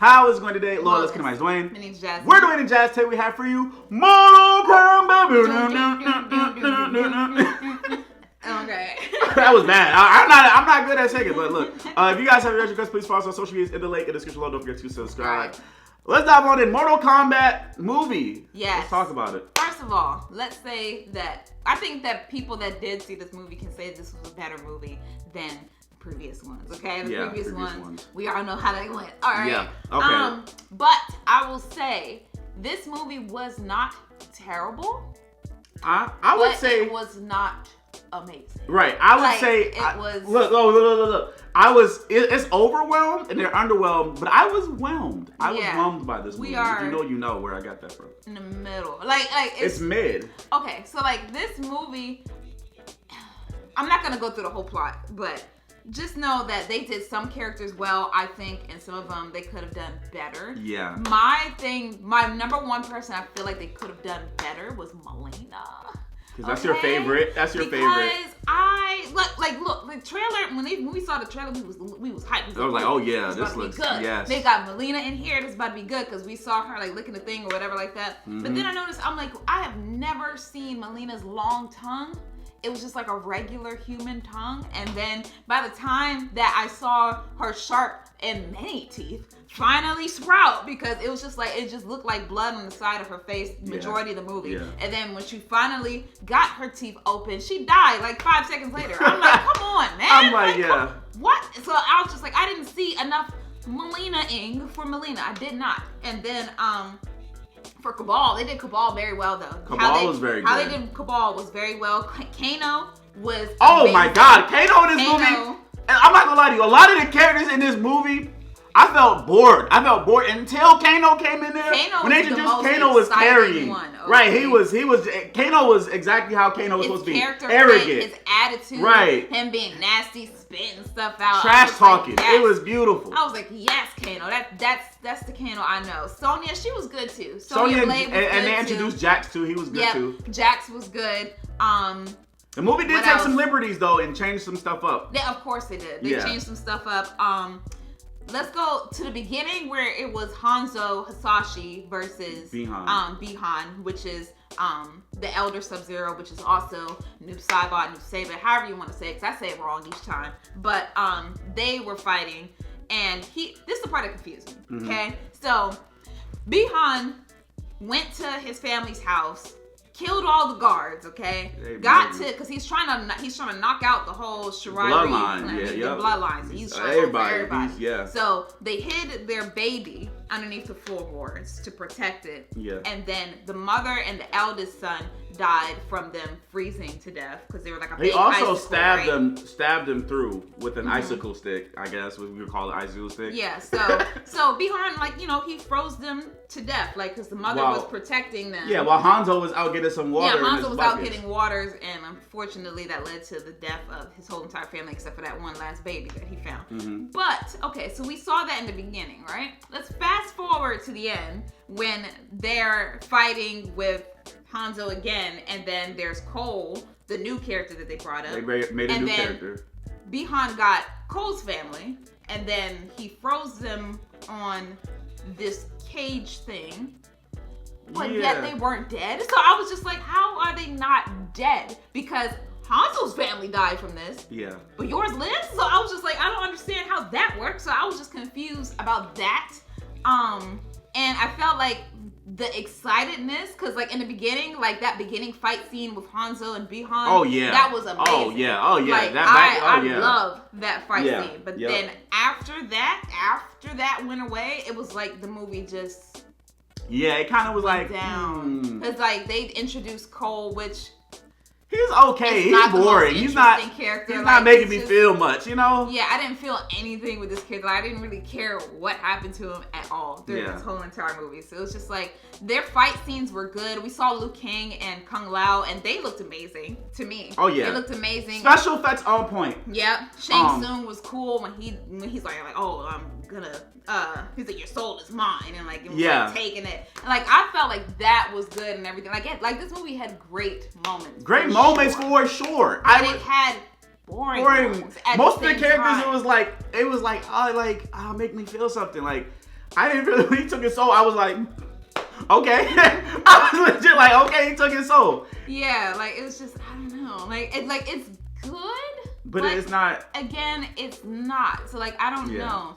How is it going today? Lord, let's minimize Dwayne. My name's Jazz. We're Dwayne N Jazz. Today we have for you Mortal Kombat. Okay. That was bad. I'm not good at singing, but look. If you guys have your requests, please follow us on social media in the link in the description below. Don't forget to subscribe. Right. Let's dive on in. Mortal Kombat movie. Yes. Let's talk about it. First of all, let's say that I think that people that did see this movie can say this was a better movie than the previous ones. Okay, the previous ones, we all know how they went. All right. Yeah. Okay. But I will say this movie was not terrible. I would say it was not amazing. Right. I would say it was. Look. It's overwhelmed and they're underwhelmed, but I was whelmed. I was whelmed by this movie. You know where I got that from. In the middle. Like it's mid. Okay, so like this movie, I'm not gonna go through the whole plot, but just know that they did some characters well, I think, and some of them they could have done better. Yeah. My number one person I feel like they could have done better was Melina. Because that's your favorite. That's your favorite. Because look, the trailer, when we saw the trailer, we was hyped. I was like, oh yeah, this looks good. Yes. They got Melina in here. This is about to be good because we saw her like licking the thing or whatever like that. Mm-hmm. But then I noticed, I'm like, I have never seen Melina's long tongue. It was just like a regular human tongue. And then by the time that I saw her sharp and many teeth finally sprout, because it was just like, it just looked like blood on the side of her face majority of the movie. Yeah. And then when she finally got her teeth open, she died like 5 seconds later. I'm like, come on, man. I'm like yeah. What? So I was just like, I didn't see enough Melina-ing for Melina. I did not. And then, for Cabal, they did Cabal very well though. Cabal was very good. How they did Cabal was very well. Kano was amazing. My God, Kano in this movie. I'm not gonna lie to you. A lot of the characters in this movie, I felt bored until Kano came in there. When they introduced Kano was carrying. Right, he was. Kano was exactly how Kano was supposed to be. Arrogant. His attitude. Right. Him being nasty, spitting stuff out. Trash talking. Like, yes. It was beautiful. I was like, yes, Kano. That's the Kano I know. Sonya, she was good too. Sonya Blade was good and they introduced Jax too. He was good too. Jax was good. The movie did take some liberties though and change some stuff up. Yeah, of course they did. They changed some stuff up. Let's go to the beginning where it was Hanzo Hasashi versus Bihan, which is the Elder Sub-Zero, which is also Noob Saibot, Noob Saibot, however you want to say it, because I say it wrong each time. But they were fighting, and this is the part that confused me. Okay, so Bihan went to his family's house, killed all the guards, okay? Because he's trying to knock out the whole Shirari bloodline. The bloodlines. He's trying to kill everybody. So they hid their baby underneath the floorboards to protect it. Yeah. And then the mother and the eldest son died from them freezing to death because they were like a big icicle. He also stabbed them through with an icicle stick, I guess what we would call an icicle stick. Yeah. So Bihan, he froze them to death, because the mother was protecting them. Yeah, while Hanzo was out getting some water. Yeah, Hanzo was out getting waters, and unfortunately that led to the death of his whole entire family except for that one last baby that he found. Mm-hmm. But, okay, so we saw that in the beginning, right? Let's fast forward to the end when they're fighting with Hanzo again, and then there's Cole, the new character that they brought up. They made a new character. Bihan got Cole's family, and then he froze them on this cage thing, but yet they weren't dead. So I was just like, how are they not dead? Because Hanzo's family died from this. Yeah. But yours lives? So I was just like, I don't understand how that works. So I was just confused about that. And I felt like the excitedness, because in the beginning, that beginning fight scene with Hanzo and Bihan, that was amazing. Oh yeah. I love that fight scene. But then after that went away, it was like the movie just it kind of was like down. It's like they introduced Cole, which he's okay. He's boring. He's not making me feel much, Yeah, I didn't feel anything with this character. I didn't really care what happened to him at all during this whole entire movie. So it was just like their fight scenes were good. We saw Liu Kang and Kung Lao, and they looked amazing to me. Oh yeah, they looked amazing. Special effects on point. Yep. Shang Tsung was cool when he's like, oh, I'm gonna. He's like, your soul is mine, and taking it, and I felt like that was good and everything. This movie had great moments. Great moments for sure. But it had boring moments. Most of the characters, it was like, make me feel something. I didn't really, when he took his soul, I was like, okay. I was legit like, okay, he took his soul. Yeah, like, it was just, I don't know. Like, it's good. But it's not. Again, it's not. So, like, I don't know.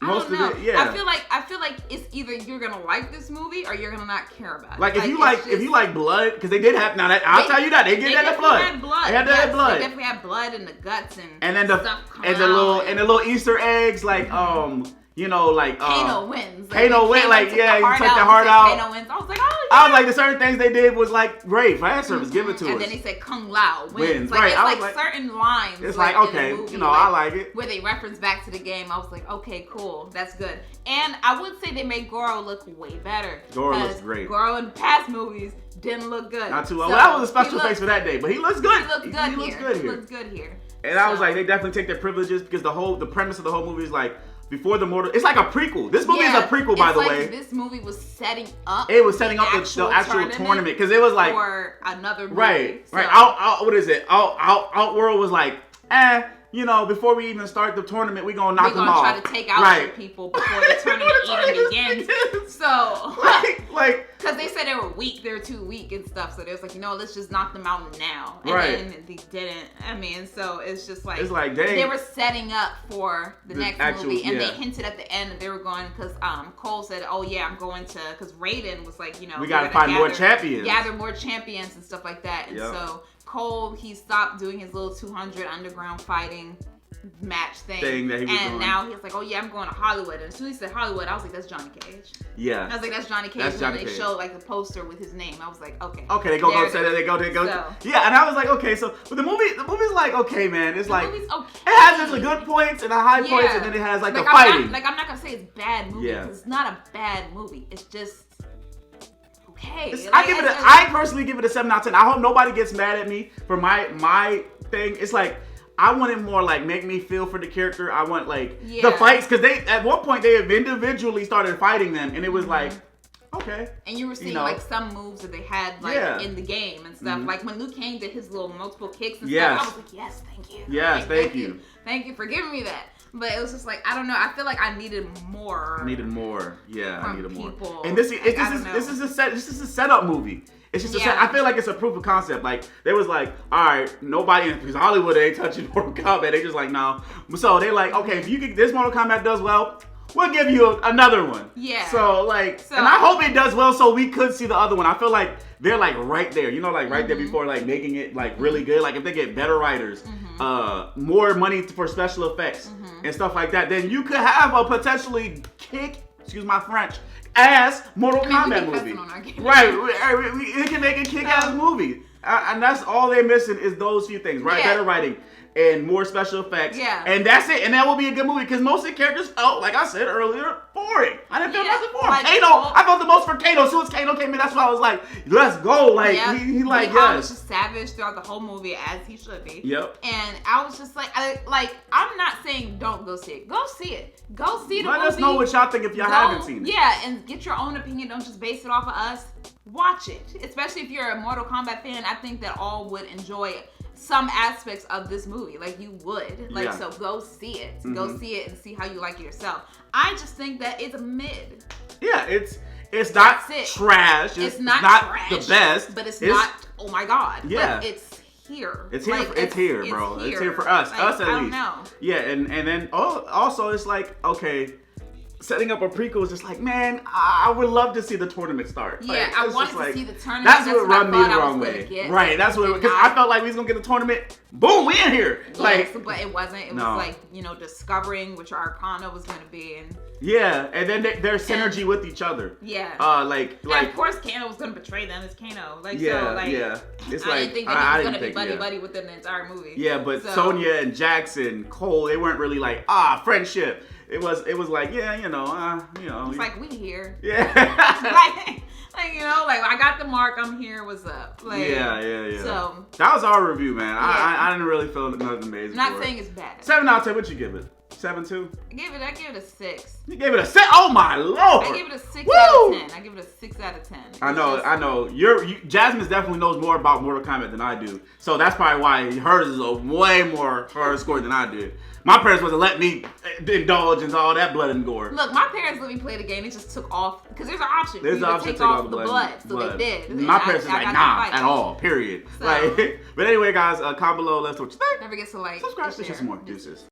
Most I don't know. of it, yeah. I feel like it's either you're gonna like this movie or you're gonna not care about it. Like if you like blood, because they did have I'll tell you that they did that in blood. They had that blood. They definitely had blood in the guts and then the little Easter eggs like Kano wins. Kano wins, like, yeah, he took the heart out. Kano wins. I was like, oh, I was like, the certain things they did was like great fan service. Give it to us. And then they said Kung Lao wins. Right. It's like certain lines. It's like okay, movie, I like it. Where they reference back to the game. I was like, okay, cool, that's good. And I would say they made Goro look way better. Goro looks great. Goro in past movies didn't look good. Not too well. That was a special face for that day, but he looks good. He looks good here. And I was like, they definitely take their privileges because the premise of the whole movie is like. Before the Mortal, it's like a prequel. This movie is a prequel, by the way. This movie was setting up. It was setting up the actual tournament because it was like for another movie. Right. What is it? Outworld was like, before we even start the tournament, we're gonna knock them off. We're gonna try to take out your people before the tournament even begins. So, because they said they were weak, they were too weak and stuff. So they was like, let's just knock them out now. And then they didn't. I mean, so it's just like they were setting up for the next movie, and they hinted at the end that they were going because Cole said, "Oh yeah, I'm going to," because Raiden was like, we gotta find more champions, gather more champions and stuff like that, and so. Cole, he stopped doing his little 200 underground fighting match thing that he was doing. Now he's like, oh yeah, I'm going to Hollywood. And as soon as he said Hollywood, I was like, that's Johnny Cage. Yeah. I was like, that's Johnny Cage. When they showed like the poster with his name, I was like, okay. Okay, they go say that, they go. So. Yeah, and I was like, okay, so but the movie's like, okay, man, it's like movie's okay. It has its good points and the high points, and then it has like the fighting. I'm not gonna say it's a bad movie because it's not a bad movie. It's just. Okay. I personally give it a 7 out of 10. I hope nobody gets mad at me for my thing. It's like I want it more like make me feel for the character. I want like the fights because they at one point they have individually started fighting them and it was like okay. And you were seeing like some moves that they had like in the game and stuff. Like when Liu Kang did his little multiple kicks and stuff, I was like, yes, thank you. Yes, thank you. Thank you for giving me that. But it was just like I don't know. I feel like I needed more. Yeah, I needed more. And this is a setup movie. It's just I feel like it's a proof of concept. Like they was like, all right, nobody because Hollywood ain't touching Mortal Kombat. They just like no. So they like okay, if you get this Mortal Kombat does well. We'll give you another one. Yeah. So and I hope it does well so we could see the other one. I feel like they're like right there, right there before like making it like really good. Like if they get better writers, more money for special effects and stuff like that, then you could have a potentially excuse my French, ass Mortal Kombat movie. Right. It can make a kick-ass movie. And that's all they're missing is those few things, right? Better writing. And more special effects. Yeah. And that's it. And that will be a good movie. Because most of the characters felt, like I said earlier, boring. I didn't feel nothing for him. Kano, I felt the most for Kano. As soon as Kano came in, that's why I was like, let's go. Like, he like, yes. He was just savage throughout the whole movie, as he should be. Yep. And I was just like, I'm not saying don't go see it. Go see it. Go see the movie. Let us know what y'all think if y'all haven't seen it. Yeah, and get your own opinion. Don't just base it off of us. Watch it. Especially if you're a Mortal Kombat fan, I think that all would enjoy it. Some aspects of this movie, like you would, so go see it. Go see it and see how you like it yourself. I just think that it's a mid. Yeah, it's not trash. It's not trash, the best, but it's not. Oh my god! Yeah, but it's here. It's here. It's here, bro. It's here for us. Us at least. I don't know. Yeah, and then also it's like okay. Setting up a prequel is just like, man, I would love to see the tournament start. Yeah, I wanted to see the tournament. That's what rubbed me the wrong way. Right, that's what, because I felt like we was going to get the tournament. Boom, we in here. Yes, but it wasn't. It was like, discovering which Arcana was going to be. And then their synergy with each other. Yeah. And of course, Kano was going to betray them as Kano. It's I didn't think that he was going to be buddy-buddy with them the entire movie. Yeah, but Sonya and Jackson, Cole, they weren't really like, friendship. It was like, It's like, we here. Yeah. I got the mark, I'm here, what's up? Yeah. So. That was our review, man. Yeah. I didn't really feel nothing amazing. I'm not saying it's bad. 7 out of 10, what'd you give it? 7.2? I gave it a 6. You gave it a 6? Oh my lord! I give it a 6 out of 10. I give it a 6 out of 10. I know. Jasmine definitely knows more about Mortal Kombat than I do. So that's probably why hers is a way more hard score than I did. My parents wasn't letting me indulge in all that blood and gore. Look, my parents let me play the game. They just took off because there's an option. There's an option to take off the blood. So they did. My parents was like, nah, at all. Period. So. Like, but anyway, guys, comment below. Let's know what you think. Don't forget to like, subscribe to some more. Deuces.